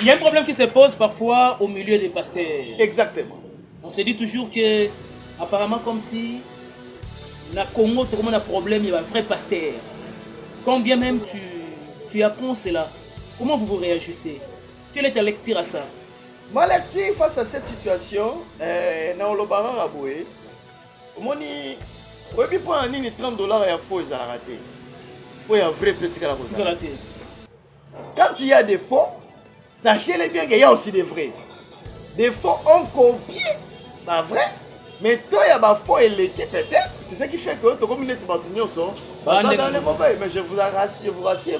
Il y a un problème qui se pose parfois au milieu des pasteurs. Exactement. On se dit toujours que, apparemment, comme si, la Congo, tout le monde a un problème, il y a un vrai pasteur. Quand bien même tu apprends cela, comment vous réagissez? Quelle est ta lecture à ça? Ma lecture face à cette situation, dans le baran raboué, moni, oui, pour un 30 dollars, il y a faux, ils ont raté. Pour un vrai petit à la raté. Quand il y a des faux, sachez-les bien qu'il y a aussi des vrais. Des faux ont copié, bah vrai. Mais toi, il y a des faux et l'équipe peut-être. C'est ça qui fait que tu comme les bâtiments sont dans les mauvais. Mais je vous rassure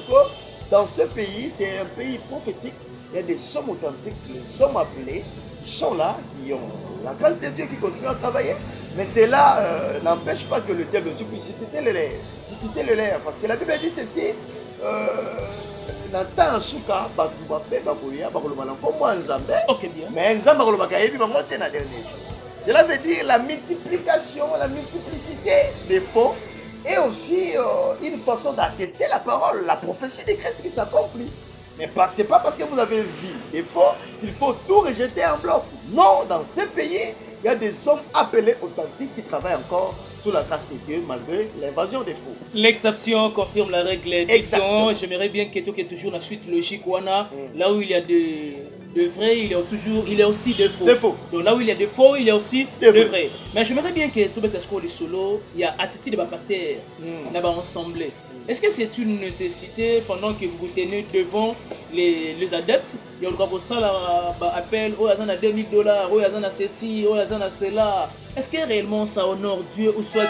que dans ce pays, c'est un pays prophétique. Il y a des hommes authentiques, les hommes appelés, qui sont là, qui ont la grâce de Dieu qui continue à travailler. Mais cela n'empêche pas que le diable aussi puisse citer le lait. Citer le lait. Parce que la Bible dit ceci. Nata suka batu bape bakoya bakoloba na kombo nzambe. OK bien. Mais nzambe bakoloba kayebi bango te na dernier jour. Cela veut dire la multiplication, la multiplicité des faux et aussi une façon d'attester la parole, la prophétie de Christ qui s'accomplit. Mais ce n'est pas parce que vous avez vu des faux qu'il faut tout rejeter en bloc. Non, dans ce pays, il y a des hommes appelés authentiques qui travaillent encore sous la grâce de Dieu malgré l'invasion des faux. L'exception confirme la règle. Exactement. J'aimerais bien que tu aies toujours la suite logique. Là où il y a de vrais, il y a aussi de faux. Donc là où il y a de faux, il y a aussi de vrais. Mais j'aimerais bien que tu mettes le solo, il y a attitude de pasteur, là-bas ensemble. Est-ce que c'est une nécessité pendant que vous vous tenez devant les adeptes? Il y a le ça appel, oh, il y a 2000 dollars, oh, il y a ceci, oh, il y a cela. Est-ce que réellement ça honore Dieu ou soit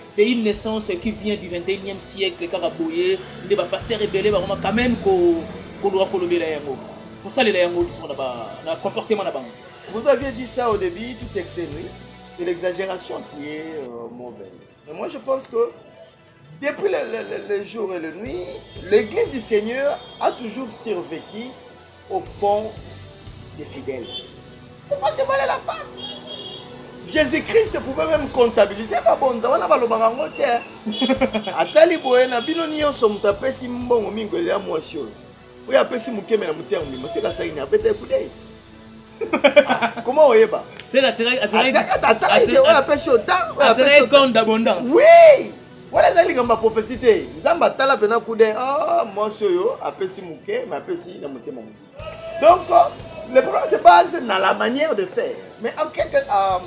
c'est une naissance qui vient du 21e siècle, Karabouye, des pasteurs rebelles, quand même qu'on doit colober la yango. Pour ça, les yango qui sont là-bas, le comportement là-bas. Vous aviez dit ça au début, tout excès, c'est l'exagération qui est mauvaise. Et moi, je pense que depuis le jour et la nuit, l'église du Seigneur a toujours survécu au fond des fidèles. Il ne faut pas se voiler la face. Jésus-Christ pouvait même comptabiliser ma bonne. On a le barangote. Atali boena bino nion som tapé si mbongo mingo ya moisio. Oui après si mukeme na muté on mais c'est la ça il n'a pas été écouté. Comment on y va? C'est la tirage compte d'abondance. Oui. Voilà ça les gamba prophétie. Nzamba tala pena kude ah moisio yo apesi muké mais apesi na muté mamu. Donc le problème se base dans la manière de faire. Mais en quelque dans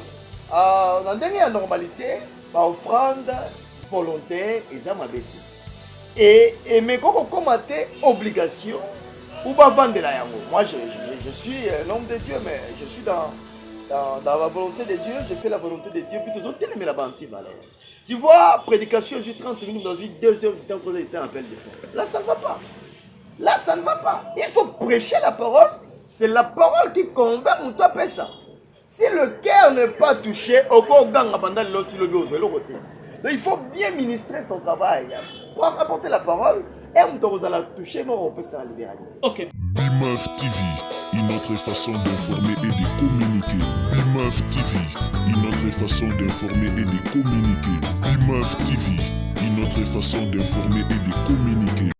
la dernière normalité, l'offrande volontaire et ça m'a bêti. Et mais quand on commente obligation ou pas vendre la yango. Moi je suis un homme de Dieu mais je suis dans la volonté de Dieu, je fais la volonté de Dieu puis toujours tellement la banti valeur. Tu vois prédication je suis 30 minutes dans une 2 heures du temps 3 heures du temps appel de fond. Là ça ne va pas. Là ça ne va pas. Il faut prêcher la parole, c'est la parole qui convainc ou toi paie ça. Si le cœur n'est pas touché, donc il faut bien ministrer ton travail pour apporter la parole et on va la toucher, mais on peut se la libéralité. Ok. BIMEUF TV, une autre façon d'informer et de communiquer. BIMEUF TV, une autre façon d'informer et de communiquer. BIMEUF TV, une autre façon d'informer et de communiquer.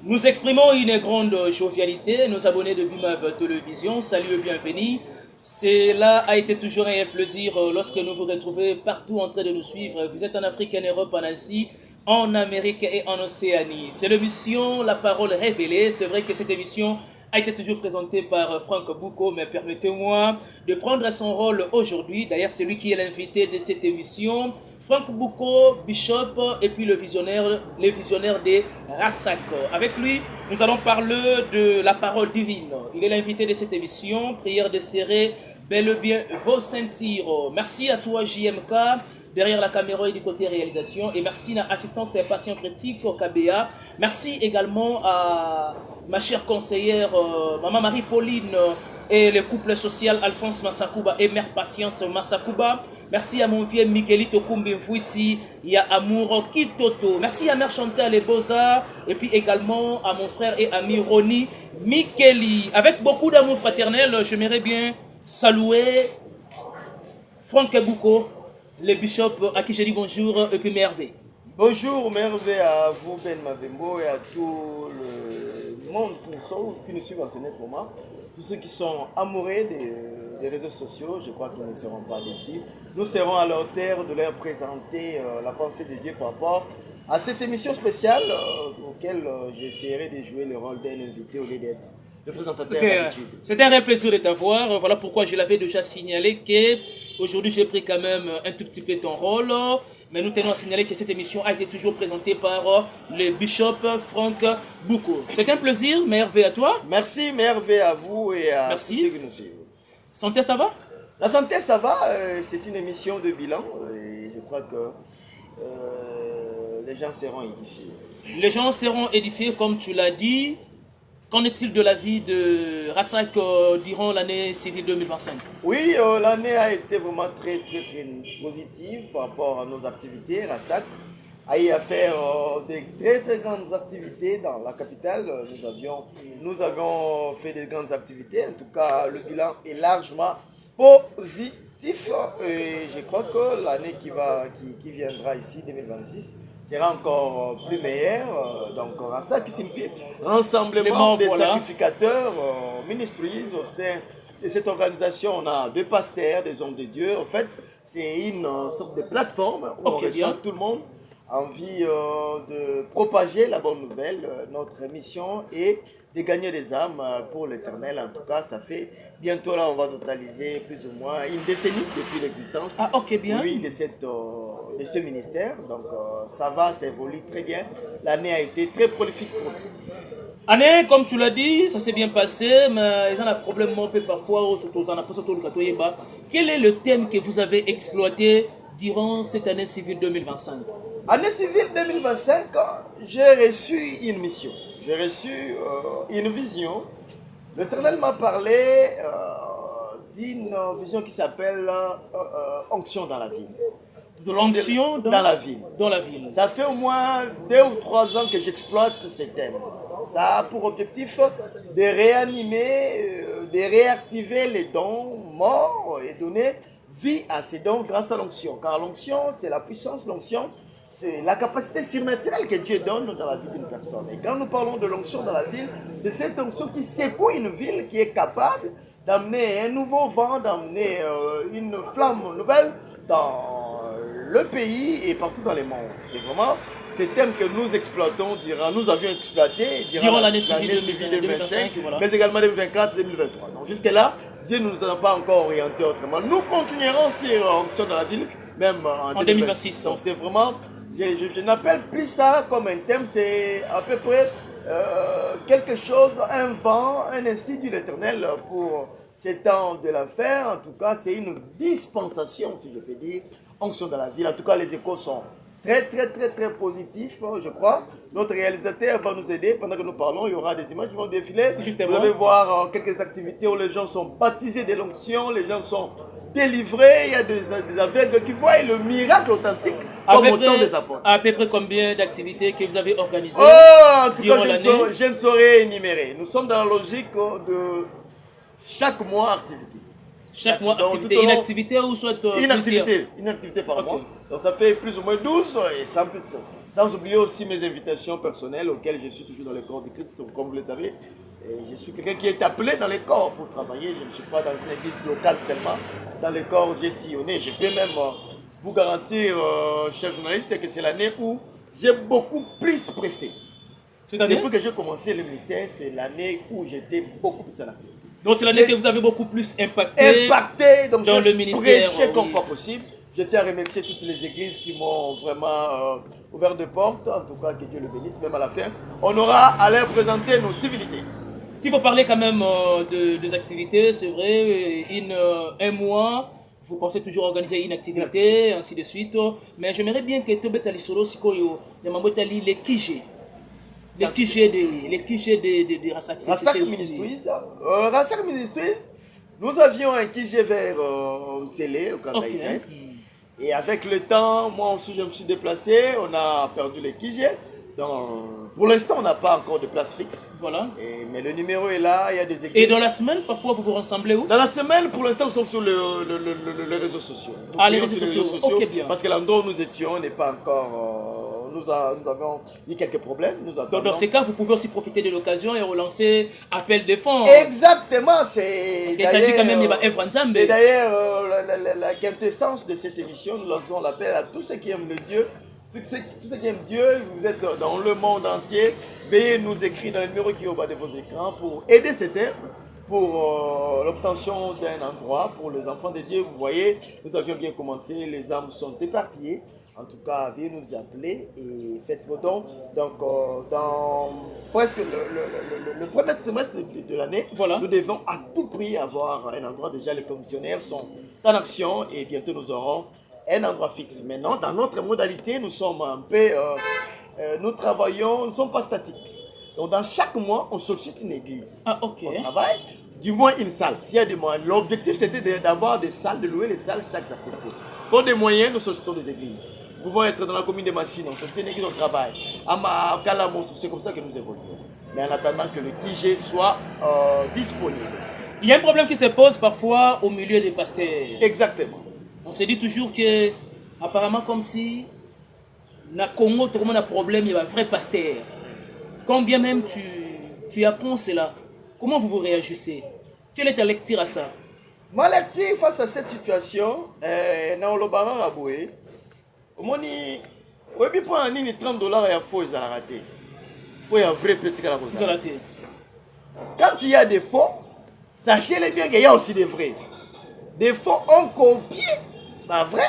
Nous exprimons une grande jovialité, nos abonnés de BIMEUF Télévision, salut et bienvenue. Cela a été toujours un plaisir lorsque nous vous retrouvons partout en train de nous suivre. Vous êtes en Afrique, en Europe, en Asie, en Amérique et en Océanie. C'est l'émission La Parole Révélée. C'est vrai que cette émission a été toujours présentée par Franck Bouko, mais permettez-moi de prendre son rôle aujourd'hui. D'ailleurs, c'est lui qui est l'invité de cette émission. Franck Bouko, Bishop, et puis le visionnaire des Rassak. Avec lui, nous allons parler de la parole divine. Il est l'invité de cette émission. Prière de serrer bel et bien vos ceintures. Merci à toi, JMK, derrière la caméra et du côté réalisation. Et merci à l'assistance et patient critique au KBA. Merci également à ma chère conseillère, Maman Marie-Pauline, et le couple social Alphonse Massakuba et Mère Patience Massakuba. Merci à mon vieux Miguelito Kumbimfouiti, il y a Amour Kitoto. Merci à Mère Chantal et Beaux-Arts, et puis également à mon frère et ami Ronnie Mikeli. Avec beaucoup d'amour fraternel, j'aimerais bien saluer Franck Bouko, le bishop à qui je dis bonjour et puis Merveille. Bonjour, merveille à vous, Ben Mavembo, et à tout le monde qui nous suit en ce moment. Tous ceux qui sont amoureux des réseaux sociaux, je crois qu'ils ne seront pas déçus. Nous serons à leur terre de leur présenter la pensée de Dieu par rapport à cette émission spéciale auquel j'essaierai de jouer le rôle d'un invité au lieu d'être le présentateur d'habitude. C'est un vrai plaisir de t'avoir. Voilà pourquoi je l'avais déjà signalé qu'aujourd'hui j'ai pris quand même un tout petit peu ton rôle. Mais nous tenons à signaler que cette émission a été toujours présentée par le bishop Franck Boukou. C'est un plaisir, merveille à toi. Merci, merveille à vous et à tous ceux qui nous suivent. Santé, ça va? La santé, ça va. C'est une émission de bilan et je crois que les gens seront édifiés. Les gens seront édifiés, comme tu l'as dit. Qu'en est-il de la vie de Rassak durant l'année civile 2025? Oui, l'année a été vraiment très positive par rapport à nos activités. Rassak a eu à faire de très grandes activités dans la capitale. Nous avions fait de grandes activités. En tout cas, le bilan est largement positif. Et je crois que l'année qui viendra ici, 2026, sera encore plus meilleur. Donc, Rassak qui signifie rassemblement des sacrificateurs, ministries au sein de cette organisation. On a des pasteurs, des hommes de Dieu. En fait, c'est une sorte de plateforme où on reçoit tout le monde envie de propager la bonne nouvelle. Notre mission est de gagner des âmes pour l'éternel. En tout cas, ça fait bientôt là, on va totaliser plus ou moins une décennie depuis l'existence. Ah, ok, bien. Oui, de ce ministère. Donc, ça va, ça évolue très bien. L'année a été très prolifique pour nous. Année, comme tu l'as dit, ça s'est bien passé, mais ils ont un problème parfois, quel est le thème que vous avez exploité durant cette année civile 2025? Année civile 2025, j'ai reçu une mission. J'ai reçu une vision. L'Éternel m'a parlé d'une vision qui s'appelle onction dans la ville. L'onction dans la ville. Dans la ville. Ça fait au moins 2 ou 3 ans que j'exploite ce thème. Ça a pour objectif de réanimer, de réactiver les dons morts et donner vie à ces dons grâce à l'onction. Car l'onction, c'est la puissance, l'onction, c'est la capacité surnaturelle que Dieu donne dans la vie d'une personne. Et quand nous parlons de l'onction dans la ville, c'est cette onction qui secoue une ville, qui est capable d'amener un nouveau vent, d'amener une flamme nouvelle dans le pays et partout dans les mondes. C'est vraiment ce thème que nous exploitons, nous avions exploité durant l'année civile 2025, voilà. Mais également 2024, 2023. Donc jusque là, Dieu ne nous a pas encore orienté autrement. Nous continuerons sur onction dans la ville, même en 2026. Donc c'est vraiment, je n'appelle plus ça comme un thème, c'est à peu près quelque chose, un vent, un ainsi de l'Éternel pour ces temps de l'enfer. En tout cas, c'est une dispensation, si je peux dire, onction dans la ville. En tout cas, les échos sont très positifs, je crois. Notre réalisateur va nous aider pendant que nous parlons. Il y aura des images qui vont défiler. Justement. Vous allez voir quelques activités où les gens sont baptisés de l'onction, les gens sont délivrés. Il y a des aveugles qui voient le miracle authentique comme au temps des apôtres. À peu près combien d'activités que vous avez organisées? En tout cas, je ne saurais énumérer. Nous sommes dans la logique de chaque mois activité. Chaque mois activité, une activité ou soit une activité par mois. Donc ça fait plus ou moins 12 et sans oublier aussi mes invitations personnelles auxquelles je suis toujours dans le corps de Christ, comme vous le savez. Et je suis quelqu'un qui est appelé dans les corps pour travailler. Je ne suis pas dans une église locale seulement. Dans les corps, j'ai sillonné. Je peux même vous garantir, chers journalistes, que c'est l'année où j'ai beaucoup plus presté. Depuis que j'ai commencé le ministère, c'est l'année où j'étais beaucoup plus en activité. Donc c'est l'année que vous avez beaucoup plus impacté donc dans le ministère. Prêché comme pas possible. Je tiens à remercier toutes les églises qui m'ont vraiment ouvert des portes. En tout cas, que Dieu le bénisse, même à la fin. On aura à leur présenter nos civilités. S'il faut parler quand même des activités, c'est vrai, un mois, vous pensez toujours organiser une activité, ainsi de suite. Mais j'aimerais bien que tu mettes l'histoire Sikoyo, les Kijé. Les QG de Rassak. Rassak Ministries. Rassak Ministries, nous avions un QG vers Télé, au Canada. Et avec le temps, moi aussi je me suis déplacé, on a perdu les QG. Pour l'instant, on n'a pas encore de place fixe. Voilà. Mais le numéro est là, il y a des églises. Et dans la semaine, parfois, vous vous rassemblez où? Dans la semaine, pour l'instant, nous sommes sur les réseaux sociaux. Les réseaux sociaux. Ok, bien. Parce que l'endroit où nous étions n'est pas encore... Nous avons eu quelques problèmes. Donc, dans ces cas, vous pouvez aussi profiter de l'occasion et relancer appel de fonds. Exactement. Parce qu'il s'agit quand même d'Evra Nzambe. C'est d'ailleurs la quintessence de cette émission. Nous lançons l'appel à tous ceux qui aiment le Dieu. Tous ceux qui aiment Dieu, vous êtes dans le monde entier, veuillez nous écrire dans le numéro qui est au bas de vos écrans pour aider cette œuvre, pour l'obtention d'un endroit pour les enfants de Dieu. Vous voyez, nous avions bien commencé, les âmes sont éparpillées. En tout cas, veuillez nous appeler et faites vos dons. Donc, dans presque le premier trimestre de l'année, voilà, nous devons à tout prix avoir un endroit. Déjà, les commissionnaires sont en action et bientôt nous aurons un endroit fixe. Maintenant, dans notre modalité, nous sommes un peu... nous travaillons, nous ne sommes pas statiques. Donc, dans chaque mois, on sollicite une église. Ah, ok. On travaille, du moins une salle. S'il y a des moyens, l'objectif, c'était d'avoir des salles, de louer les salles chaque activité. Pour des moyens, nous sollicitons des églises. Nous pouvons être dans la commune de Massine, on sollicite une église, on travaille. À Calamos, c'est comme ça que nous évoluons. Mais en attendant que le TG soit disponible. Il y a un problème qui se pose parfois au milieu des pasteurs. Exactement. On se dit toujours que, apparemment, comme si, na Congo, tout le monde a un problème, il y a un vrai pasteur. Quand bien même tu apprends cela, comment vous réagissez? Quelle est ta lecture à ça? Ma lecture face à cette situation, dans le baran à Boué, on dit, oui, pour un 30 $, il y a faux, ils ont raté. Pour un vrai petit à la cause. Quand il y a des faux, sachez-le bien qu'il y a aussi des vrais. Des faux ont copié, bah vrai.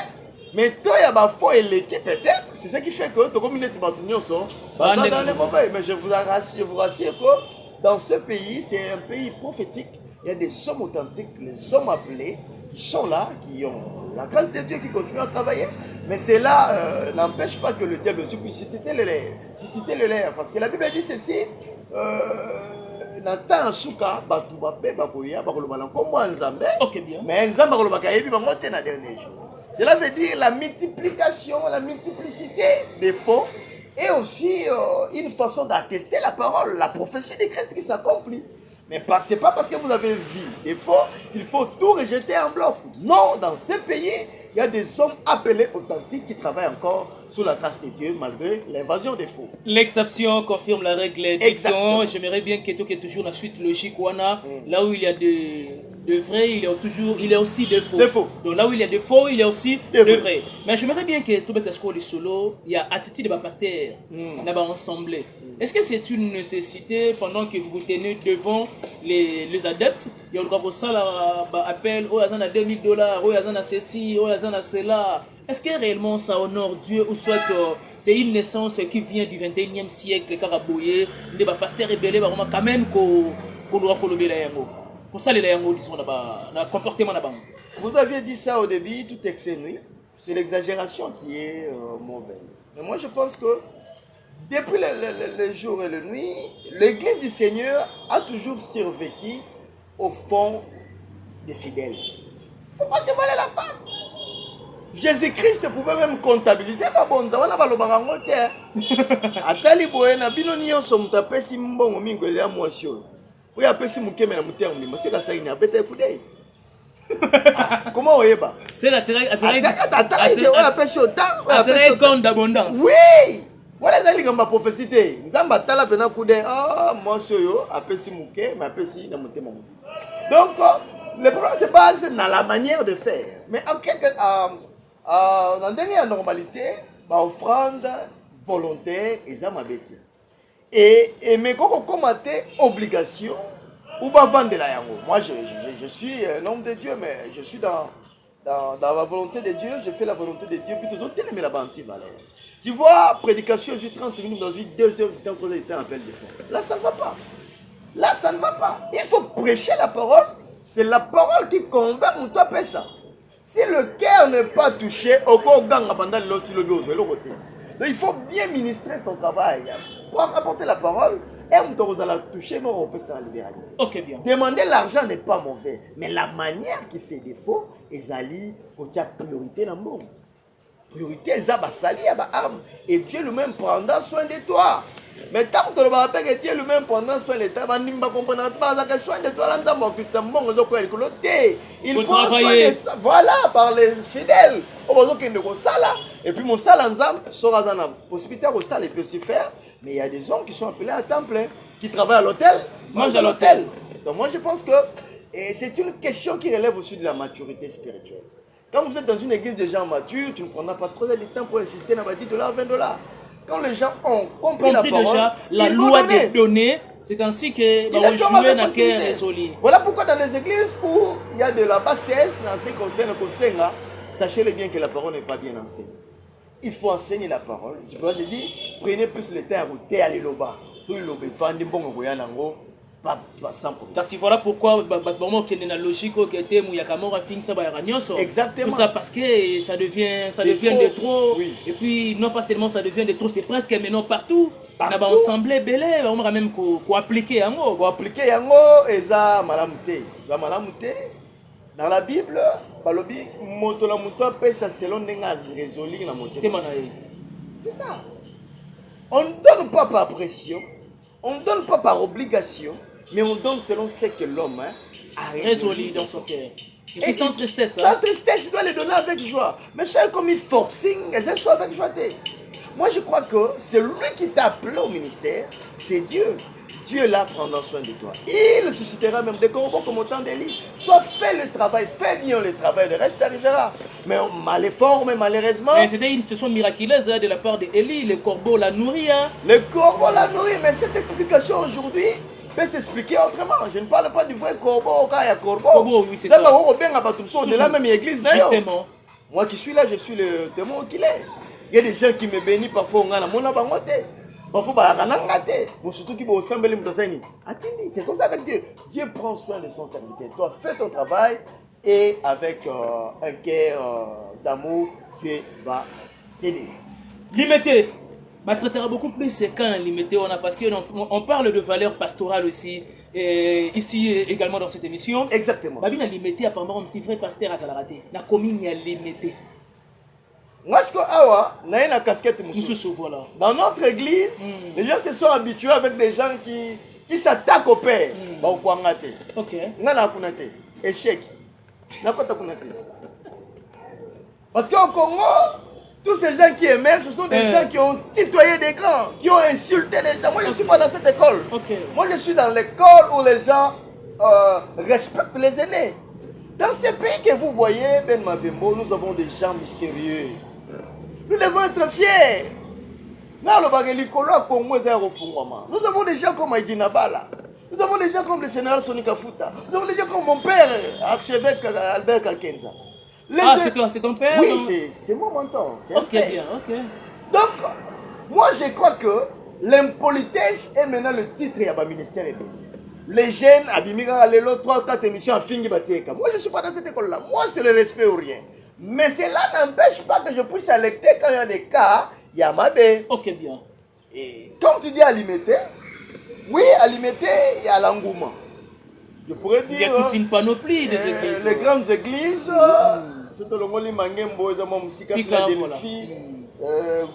Mais toi, il y a des faux et l'équipe peut-être. C'est ça qui fait que tu communauté de bâtiments sont dans les mauvais. Mais je vous rassure que dans ce pays, c'est un pays prophétique. Il y a des hommes authentiques, les hommes appelés, qui sont là, qui ont la grâce de Dieu, qui continuent à travailler. Mais cela n'empêche pas que le diable aussi puisse citer le l'air. Parce que la Bible dit ceci. Natan suka batu bape bakoya bakoloba comme moi nzambe. OK bien. Mais nzambe bakoloba yebi bango te na dernier jour. Cela veut dire la multiplication, la multiplicité des faux et aussi une façon d'attester la parole, la prophétie de Christ qui s'accomplit. Mais ce n'est pas parce que vous avez vu des faux qu'il faut tout rejeter en bloc. Non, dans ce pays, il y a des hommes appelés authentiques qui travaillent encore sous la grâce de Dieu malgré l'invasion des faux. L'exception confirme la règle. Exactement. J'aimerais bien que tu aies toujours la suite logique. Là où il y a de vrai, il y a aussi de faux. Donc là où il y a de faux, il y a aussi de vrai. Mais j'aimerais bien que tu mettes le solo, il y a attitude de pasteur, là-bas ensemble. Est-ce que c'est une nécessité pendant que vous vous tenez devant les adeptes? Il y a le gros appel, oh, il y a 2000 $, oh, il y a ceci, oh, il y a cela. Est-ce que réellement ça honore Dieu ou soit c'est une naissance qui vient du 21e siècle, Karabouye, des pasteurs rebelles, quand même qu'on doit colober la yango. Pour ça, les yango, disons, le comportement là-bas. Vous aviez dit ça au début, tout excès nuit. C'est l'exagération qui est mauvaise. Mais moi, je pense que depuis le jour et la nuit, l'église du Seigneur a toujours survécu au fond des fidèles. Il ne faut pas se voiler la face. Jésus-Christ pouvait même comptabiliser ma bonne. On a pas le barangote. Atali boena bino nyonso mutapesi mbongo mingwele ya mwasho. Oya pesi mukeme na mutia ngima. C'est ça il a bête kudei. Comment oyeba? C'est la attirer compte d'abondance. Oui. Voilà ça ligamba prophétie. Nzamba tala pena kudei. Ah mwasho yo apesi muke, mais apesi na mutema. Donc le problème c'est pas dans la manière de faire, mais en quelque dans dernière normalité, offrande volontaire et ça m'a bêté. Et mais quand on commence obligation ou pas vendre la yango. Moi je suis un homme de Dieu, mais je suis dans la volonté de Dieu, je fais la volonté de Dieu, puis toujours tellement la banti valeur. Tu vois, prédication, je suis 30 minutes dans une 2 heures du temps, 3 heures du temps, appel de fond. Là ça ne va pas. Là ça ne va pas. Il faut prêcher la parole. C'est la parole qui convainc ou toi ça. Si le cœur n'est pas touché, donc il faut bien ministrer son travail. Pour apporter la parole, et on va la toucher, mais on peut s'en libérer. Ok, bien. Demander l'argent n'est pas mauvais, mais la manière qui fait défaut, ils allient quand il y a priorité dans le monde. Priorité, ils ont sali, arme. Et Dieu lui-même prendra soin de toi. Mais tant que tu ne vas pas que Dieu lui-même prendra soin de toi, il ne va pas comprendre que soin de toi, il prend soin de ça. Voilà, par les fidèles. Et puis mon salle ensemble, sera dans la possibilité de ça, il peut se faire. Mais il y a des hommes qui sont appelés à temps plein, qui travaillent à l'hôtel, mangent à l'hôtel. Donc moi je pense que c'est une question qui relève aussi de la maturité spirituelle. Quand vous êtes dans une église de gens matures, tu ne prendras pas trop de temps pour insister dans $10, $20. Quand les gens ont compris la parole, déjà la loi des données, c'est ainsi que voilà pourquoi dans les églises où il y a de la bassesse dans ce qui concerne le conseil, sachez-le bien que la parole n'est pas bien enseignée. Il faut enseigner la parole. C'est pour ça que je dis, prenez plus le temps à router à l'éloba. Voilà pourquoi la logique exactement. Tout ça parce que ça devient de trop. Oui. Et puis non pas seulement ça devient de trop, c'est presque maintenant partout. On a ensemble belé, on va même appliquer yango. Pour appliquer yango eza malamute. Eza malamute. Dans la Bible, balobi moto la moto pesa selon nenga résolu na moto. C'est ça. On ne donne pas par pression, on ne donne pas par obligation, mais on donne selon ce que l'homme a résolu dans son cœur. Et puis sans tristesse. Sans tristesse, tu dois les donner avec joie. Mais c'est comme il forcing, elles sont avec joie. Moi je crois que c'est lui qui t'a appelé au ministère, c'est Dieu. Dieu là prendra soin de toi. Il suscitera même des corbeaux comme au temps d'Élie. Toi fais le travail, fais bien le travail, le reste arrivera. Mais mal effort, mais malheureusement. C'était une situation miraculeuse de la part d'Élie, le corbeau l'a nourri. Le corbeau l'a nourri, mais cette explication aujourd'hui peut s'expliquer autrement. Je ne parle pas du vrai corbeau, au cas il y a corbeau. Corbeau, oui, c'est ça. De la même église d'ailleurs. Justement. Moi qui suis là, je suis le témoin qu'il est. Il y a des gens qui me bénissent parfois, on a la monnaie. Parfois, surtout qui c'est comme ça avec Dieu. Dieu prend soin de son serviteur. Toi, fais ton travail et avec un cœur d'amour, Dieu va t'aider. Limité. Traitera beaucoup plus quand limité on a parce qu'on parle de valeur pastorale aussi ici également dans cette émission. Exactement. Babina limité apparemment si vrai pasteur à Salarate. La commune y a limité. Moi, je suis une casquette. Voilà. Dans notre église, les gens se sont habitués avec des gens qui s'attaquent au Père. Ok. Échec. Parce qu'au Congo, tous ces gens qui émergent, ce sont des gens qui ont tutoyé des grands, qui ont insulté les gens. Moi, je ne suis pas dans cette école. Okay. Moi, je suis dans l'école où les gens respectent les aînés. Dans ces pays que vous voyez, Ben Mavembo, nous avons des gens mystérieux. Nous devons être fiers. Nous avons des gens comme Aïdi Nabala. Nous avons des gens comme le général Sonika Futa. Nous avons des gens comme mon père, archevêque Albert Kakenza. C'est ton père? Oui, c'est mon mentor. Ok, bien, ok. Donc, moi je crois que l'impolitesse est maintenant le titre du ministère. Les jeunes, Abimira, Lelo, 3-4 émissions à Fingi Batieka. Moi je ne suis pas dans cette école-là. Moi c'est le respect ou rien. Mais cela n'empêche pas que je puisse alerter quand il y a des cas, il y a Mabé. Ok, bien. Et comme tu dis à Limité, oui, à Limité, il y a l'engouement. Je pourrais dire. Il y a toute une panoplie des églises. Les grandes églises, c'est le Moli Mangembo, Musika, Philadelphie,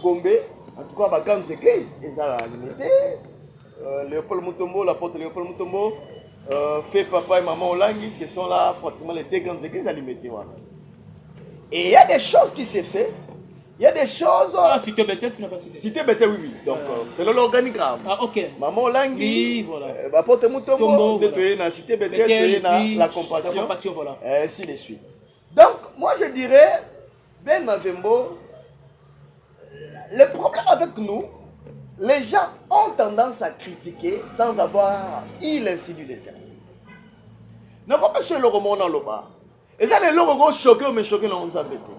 Gombe. En tout cas, les grandes églises, ils ont la Limité. Léopold Mutombo, l'apôtre Léopold Mutombo, fait papa et maman Olangi, ce sont là pratiquement les deux grandes églises à Limité. Et il y a des choses qui s'est fait. Il y a des choses. Ah, Cité Bethel, tu n'as pas cité. Cité Bethel, oui. Donc, c'est l'organigramme. Ah, ok. Maman Olangi, oui, voilà. apôtre Mutombo, de voilà. dans Cité Bethel, tu es dans la compassion. La compassion, voilà. Ainsi de suite. Donc, moi je dirais, Ben Mavembo, le problème avec nous, les gens ont tendance à critiquer sans avoir eu l'insidu de l'Éternel. Nous avons pas le roman dans le bas. Et ça, les gens ont choqué, mais choqué, nous avons embêté.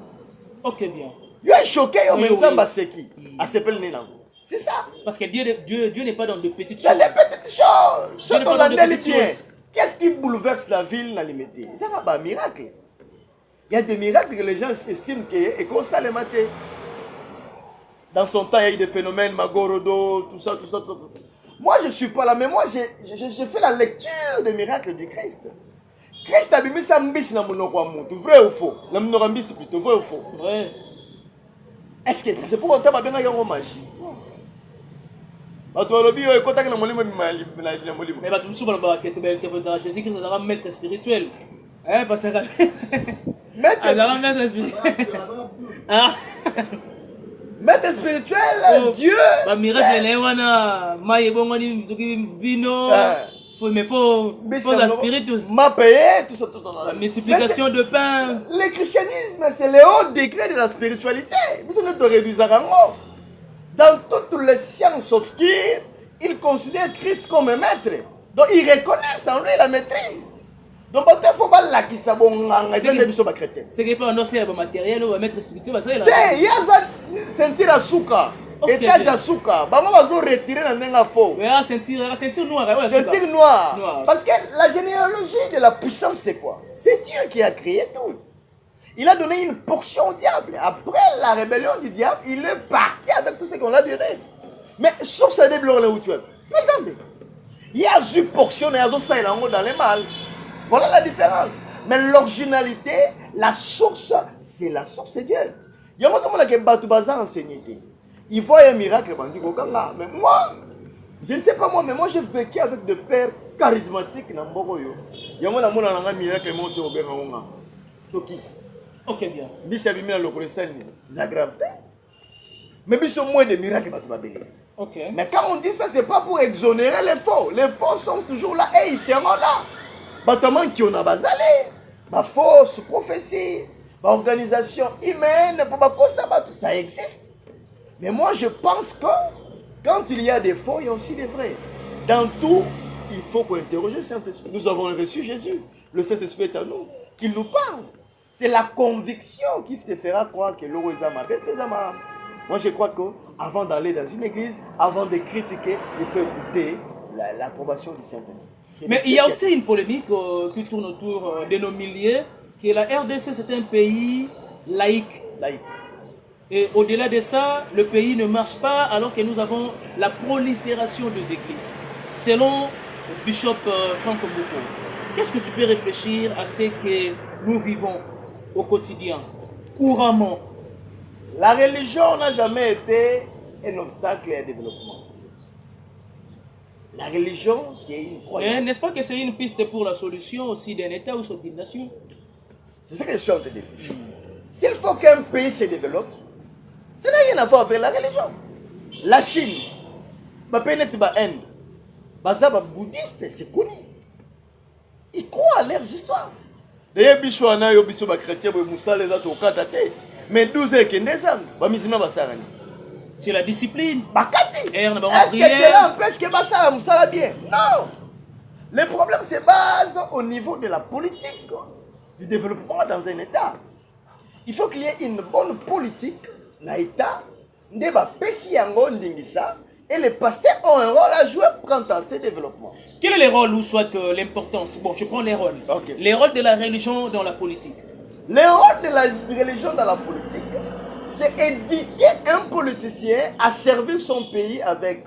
Ok, bien. Ils ont choqué, mais nous avons embêté. C'est ça. Parce que Dieu n'est pas dans de petites choses. Il y a des petites choses. Quand on l'entend bien, qu'est-ce qui bouleverse la ville dans les métiers? Ça va pas un miracle. Il y a des miracles que les gens estiment et qu'on ça les mater. Dans son temps, il y a eu des phénomènes, Magorodo, tout ça. Moi, je ne suis pas là, mais moi, j'ai fait la lecture des miracles du Christ. Christ a mis sa mbisi na monoko wa mutu, vrai ou faux? La monoko mbisi plutôt, vrai ou faux? Vrai. Est-ce que c'est pour autant que tu as magie? Tu as dit que tu as dit mais tu me souviens que tu as interprété Jésus-Christ as un maître spirituel. Parce que maître spirituel. Maître spirituel, Dieu. Vino. Mais faut la spiritus. La multiplication de pain. Le christianisme, c'est le haut degré de la spiritualité. Dans toutes les sciences obscures, ils considèrent Christ comme un maître. Donc ils reconnaissent en lui la maîtrise. Donc il faut pas la qui chrétien. C'est que pas un aussi matériel ou un maître spirituel. Il y a sentir à souka. État d'Asuka, bah moi je retirer la nenga faux. Ceinture noire. Ceinture noire. Parce que la généalogie de la puissance c'est quoi? C'est Dieu qui a créé tout. Il a donné une portion au diable. Après la rébellion du diable, il est parti avec tout ce qu'on a donné. Mais sur ce déblore là où tu es. Par exemple, il y a une portion et ça il dans les mal. Voilà la différence. Mais l'originalité, la source, c'est la source de Dieu. Il y a un moment qui Batu Bazar enseigné. Il voit un miracle, mais moi, je ne sais pas moi, mais moi j'ai vécu avec des pères charismatiques dans Mboroyo. Il y a un miracle qui monte au Bénonga. Ok, bien. Bis a mis la localisation, ça grave. Mais bis au moins des miracles, ok. Mais quand on dit ça, c'est pas pour exonérer les faux. Les faux sont toujours là et ils seront là. Bataman qui on a basalé, ma fausse prophétie, ma organisation humaine, ça existe. Mais moi, je pense que quand il y a des faux, il y a aussi des vrais. Dans tout, il faut qu'on interroge le Saint-Esprit. Nous avons reçu Jésus. Le Saint-Esprit est à nous. Qu'il nous parle. C'est la conviction qui te fera croire que l'eau est à ma bête. Moi, je crois qu'avant d'aller dans une église, avant de critiquer, il faut écouter l'approbation du Saint-Esprit. Mais il y a aussi une polémique qui tourne autour de nos milliers, que la RDC, c'est un pays laïque. Et au-delà de ça, le pays ne marche pas alors que nous avons la prolifération des églises. Selon le bishop Franck Mbouko, qu'est-ce que tu peux réfléchir à ce que nous vivons au quotidien, couramment? La religion n'a jamais été un obstacle au développement. La religion, c'est une croyance. N'est-ce pas que c'est une piste pour la solution aussi d'un État ou d'une nation? C'est ce que je suis en train de dire. S'il faut qu'un pays se développe, ça n'a rien à voir avec la religion. La Chine, l'Inde, les bouddhistes, c'est connu. Ils croient à leurs histoires. D'ailleurs, les chrétiens, mais 12 ans, c'est la discipline. Est-ce que cela empêche que ça bien? Non. Le problème se base au niveau de la politique, du développement dans un État. Il faut qu'il y ait une bonne politique. Et les pasteurs ont un rôle à jouer quant à ce développement. Quel est le rôle ou soit l'importance? Bon, je prends les rôles. Okay. Les rôles de la religion dans la politique. Le rôle de la religion dans la politique, c'est éduquer un politicien à servir son pays avec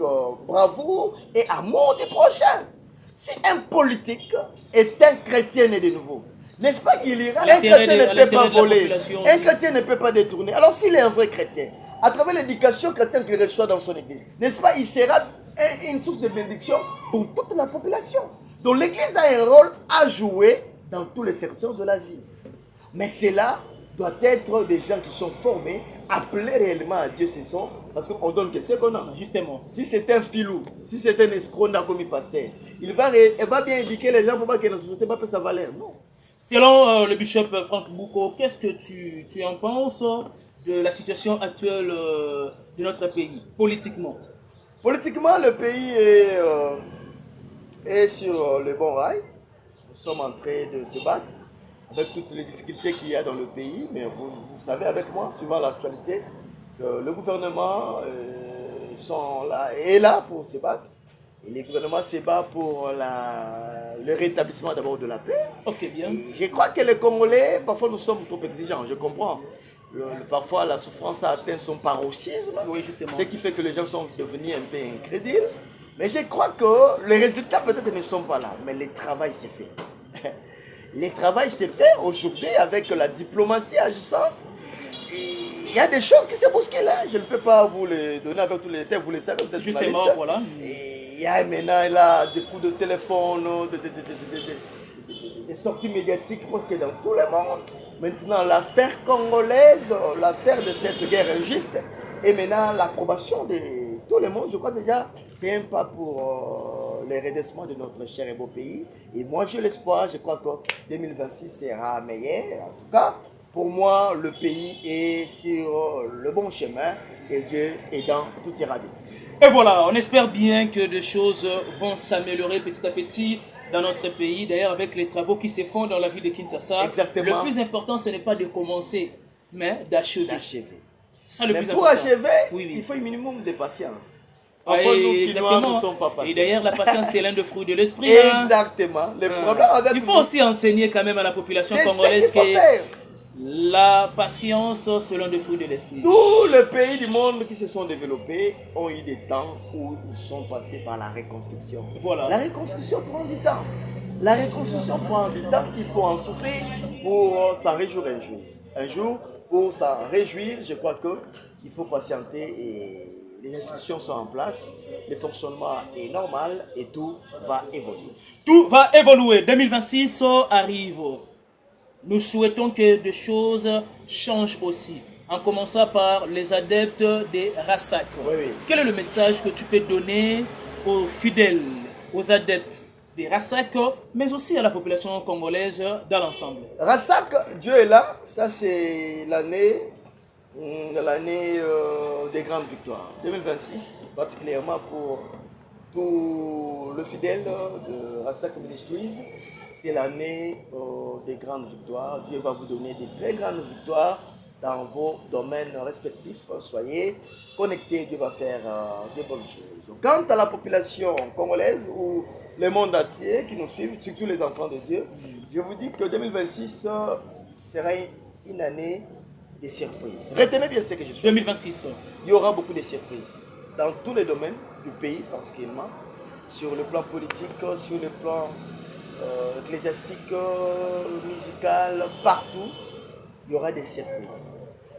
bravoure et amour du prochain. Si un politique est un chrétien né de nouveau, n'est-ce pas qu'il ira? Un chrétien ne peut pas voler, un chrétien ne peut pas détourner. Alors s'il est un vrai chrétien, à travers l'éducation chrétienne qu'il reçoit dans son église, n'est-ce pas, il sera une source de bénédiction pour toute la population. Donc l'église a un rôle à jouer dans tous les secteurs de la vie. Mais cela doit être des gens qui sont formés, appelés réellement à Dieu, ce sont, parce qu'on donne que ce qu'on a. Justement. Si c'est un filou, si c'est un escroc comme pasteur, il va bien indiquer les gens pour pas que la société ne peut sa valeur. Non. Selon le bishop Franck Mbouko, qu'est-ce que tu en penses de la situation actuelle de notre pays, politiquement? Politiquement, le pays est sur le bon rail. Nous sommes en train de se battre avec toutes les difficultés qu'il y a dans le pays. Mais vous savez avec moi, suivant l'actualité, le gouvernement est là pour se battre. Et le gouvernement se bat pour le rétablissement d'abord de la paix. Ok, bien. Et je crois que les Congolais, parfois nous sommes trop exigeants, je comprends. Parfois la souffrance a atteint son paroxysme. Oui, justement. Ce qui fait que les gens sont devenus un peu incrédules. Mais je crois que les résultats peut-être ne sont pas là. Mais le travail s'est fait. Le travail s'est fait aujourd'hui avec la diplomatie agissante. y a des choses qui se bousculent. Hein. Je ne peux pas vous les donner avec tous les détails, vous les savez, peut-être Justement, voilà. Et il y a maintenant là, des coups de téléphone, des sorties médiatiques presque dans tout le monde. Maintenant, l'affaire congolaise, l'affaire de cette guerre injuste, et maintenant l'approbation de tout le monde, je crois déjà, c'est un pas pour le redressement de notre cher et beau pays. Et moi, j'ai l'espoir, je crois que 2026 sera meilleur. En tout cas, pour moi, le pays est sur le bon chemin et Dieu aidant, tout ira bien. Et voilà, on espère bien que des choses vont s'améliorer petit à petit dans notre pays. D'ailleurs, avec les travaux qui se font dans la ville de Kinshasa, exactement. Le plus important, ce n'est pas de commencer, mais d'achever. C'est ça le plus important. Pour achever, il faut un minimum de patience. Enfin, nous qui ne sommes pas patients. Et d'ailleurs, la patience, c'est l'un des fruits de l'esprit. Exactement. Le problème avec il faut aussi enseigner quand même à la population congolaise que la patience, c'est l'un des fruits de l'esprit. Tous les pays du monde qui se sont développés ont eu des temps où ils sont passés par la reconstruction. Voilà. La reconstruction prend du temps. La reconstruction prend du temps. Il faut en souffrir pour s'en réjouir un jour. Un jour, pour s'en réjouir, je crois qu'il faut patienter et les institutions sont en place, le fonctionnement est normal et tout va évoluer. Tout va évoluer. 2026 arrive. Nous souhaitons que des choses changent aussi. En commençant par les adeptes des Rassak. Oui. Quel est le message que tu peux donner aux fidèles, aux adeptes des Rassak, mais aussi à la population congolaise dans l'ensemble? Rassak, Dieu est là. Ça, c'est l'année des grandes victoires. 2026, particulièrement pour tout le fidèle de Rassak Ministries, c'est l'année des grandes victoires. Dieu va vous donner des très grandes victoires dans vos domaines respectifs. Soyez connectés, Dieu va faire de bonnes choses. Quant à la population congolaise ou le monde entier qui nous suivent, surtout les enfants de Dieu, je vous dis que 2026 sera une année des surprises. Retenez bien ce que je suis. 2026. Il y aura beaucoup de surprises dans tous les domaines du pays particulièrement, sur le plan politique, sur le plan ecclésiastique, musical, partout. Il y aura des surprises.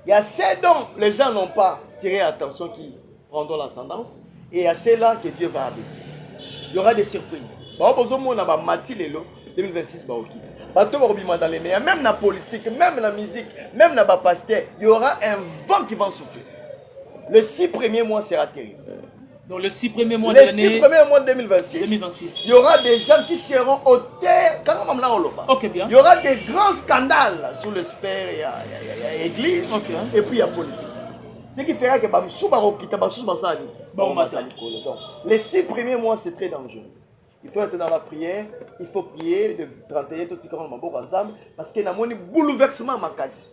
Il y a ces dont les gens n'ont pas tiré attention qui prendront l'ascendance et il y a ceux-là que Dieu va abaisser. Il y aura des surprises. 2026 dans les meilleurs, même dans la politique, même dans la musique, même dans la pasteur, il y aura un vent qui va souffler. Les 6 premiers mois sera terrible. Donc les 6 premiers mois de l'année. Les 6 premiers mois de 2026. Il y aura des gens qui seront au terre. Ok, bien. Il y aura des grands scandales sur le sphère, il y a l'église, et puis il y a politique. Ce qui fera que les 6 premiers mois, c'est très dangereux. Il faut être dans la prière, il faut prier de 31 tout ensemble parce qu'il y a un bouleversement à Makasi.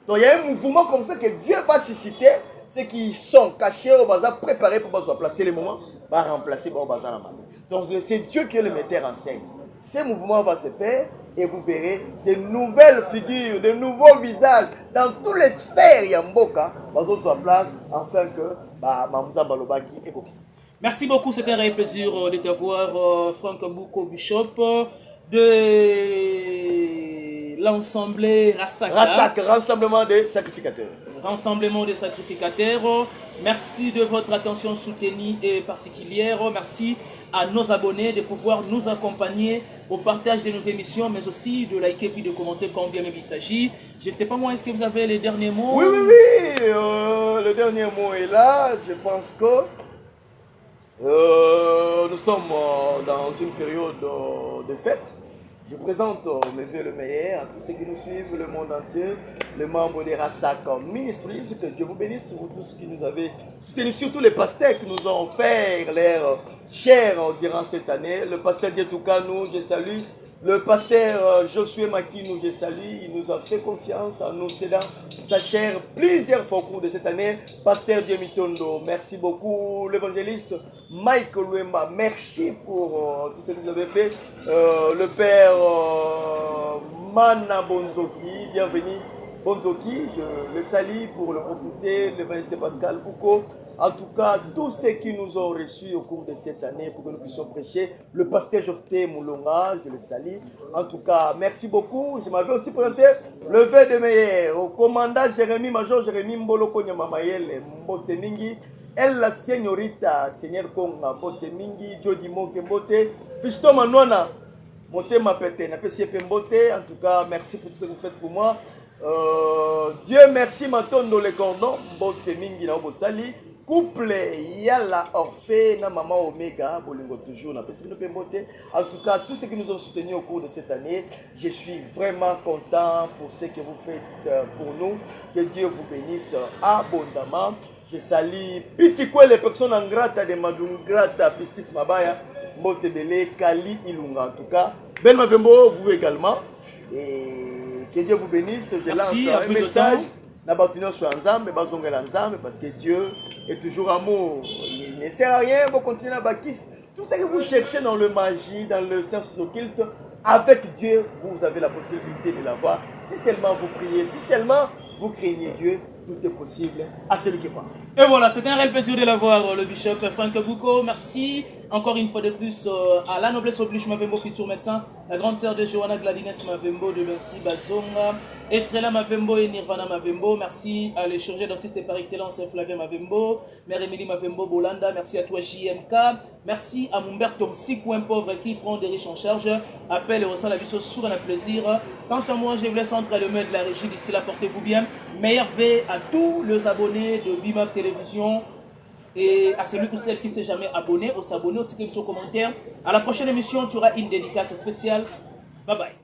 Donc il y a un mouvement comme ça que Dieu va susciter, ceux qui sont cachés au bazar, préparés pour placer les moments, va remplacer au bazar. Donc c'est Dieu qui est le metteur en scène. Ce mouvement va se faire et vous verrez de nouvelles figures, de nouveaux visages dans toutes les sphères Yamboka, sur place, afin que Mamza Balobaki est comme ça. Merci beaucoup, c'était un réel plaisir de te voir, Franck Mbouko Bishop, de l'ensemble Rassak. Rassak, Rassemblement des sacrificateurs. Rassemblement des sacrificateurs. Merci de votre attention soutenue et particulière. Merci à nos abonnés de pouvoir nous accompagner au partage de nos émissions, mais aussi de liker puis de commenter quand bien même il s'agit. Je ne sais pas moi, est-ce que vous avez les derniers mots? Oui, le dernier mot est là. Je pense que nous sommes dans une période de fête. Je présente mes vœux le meilleur à tous ceux qui nous suivent, le monde entier, les membres des Rassak Ministries. Que Dieu vous bénisse, vous tous qui nous avez soutenus, surtout les pasteurs qui nous ont offert leur chair durant cette année. Le pasteur Dietoukanou, je salue. Le pasteur Josué Makinou, je salue. Il nous a fait confiance en nous cédant sa chair plusieurs fois au cours de cette année. Pasteur Diemitondo, merci beaucoup. L'évangéliste Mike Luemba, merci pour tout ce que vous avez fait. Le père Mana Bonzoki, bienvenue. Bonzoki, je le salue pour l'opportunité, l'évangéliste Pascal Bouko. En tout cas, tous ceux qui nous ont reçus au cours de cette année pour que nous puissions prêcher. Le pasteur Jofté Moulonga, je le salue. En tout cas, merci beaucoup. Je m'avais aussi présenté le vœu de meilleur au commandant Jérémy, Major Jérémy Mboloko Nyamamayel Mbotemingi. Elle, la señorita, Seigneur Konga, Mbotemingi, Jody Moke Mbote, Fisto Manwana, Mote Mapete, Napesi Pembote. En tout cas, merci pour tout ce que vous faites pour moi. Dieu merci Matondo le cordon Mbote mingi na obosali couple Yala Orphée na maman Omega bolingo toujours na pesi no Mbote. En tout cas tous ceux qui nous ont soutenus au cours de cette année, je suis vraiment content pour ce que vous faites pour nous. Que Dieu vous bénisse abondamment. Je salue Pitikwe les personnes ingrates de Madungrata Pistis Mabaya Mbote Bele Kali Ilunga. En tout cas Ben Mavembo vous également et que Dieu vous bénisse. Je lance un message. Parce que Dieu est toujours amour. Il ne sert à rien pour continuer à bâtir. Tout ce que vous cherchez dans le magie, dans le sens occulte, avec Dieu, vous avez la possibilité de l'avoir. Si seulement vous priez, si seulement vous craignez Dieu, tout est possible à celui qui croit. Et voilà, c'était un réel plaisir de l'avoir, le bishop Franck Bouko. Merci encore une fois de plus à la noblesse oblige Mavembo Futur Médecin, la grande terre de Johanna Gladines Mavembo de Lucy Bazonga, Estrella Mavembo et Nirvana Mavembo. Merci à les chirurgiens dentistes par excellence Flavien Mavembo, Mère Émilie Mavembo Bolanda. Merci à toi JMK. Merci à Mumberto Sikouin pauvre qui prend des riches en charge. Appel et ressent la vie sur un plaisir. Quant à moi, je vous laisse entre les mains de la régie. D'ici là, portez-vous bien. Meilleur V à tous les abonnés de BIMAF Télévision et à celui ou celle qui ne s'est jamais abonné ou s'abonner au ticket sur commentaire. À la prochaine émission, tu auras une dédicace spéciale. Bye bye.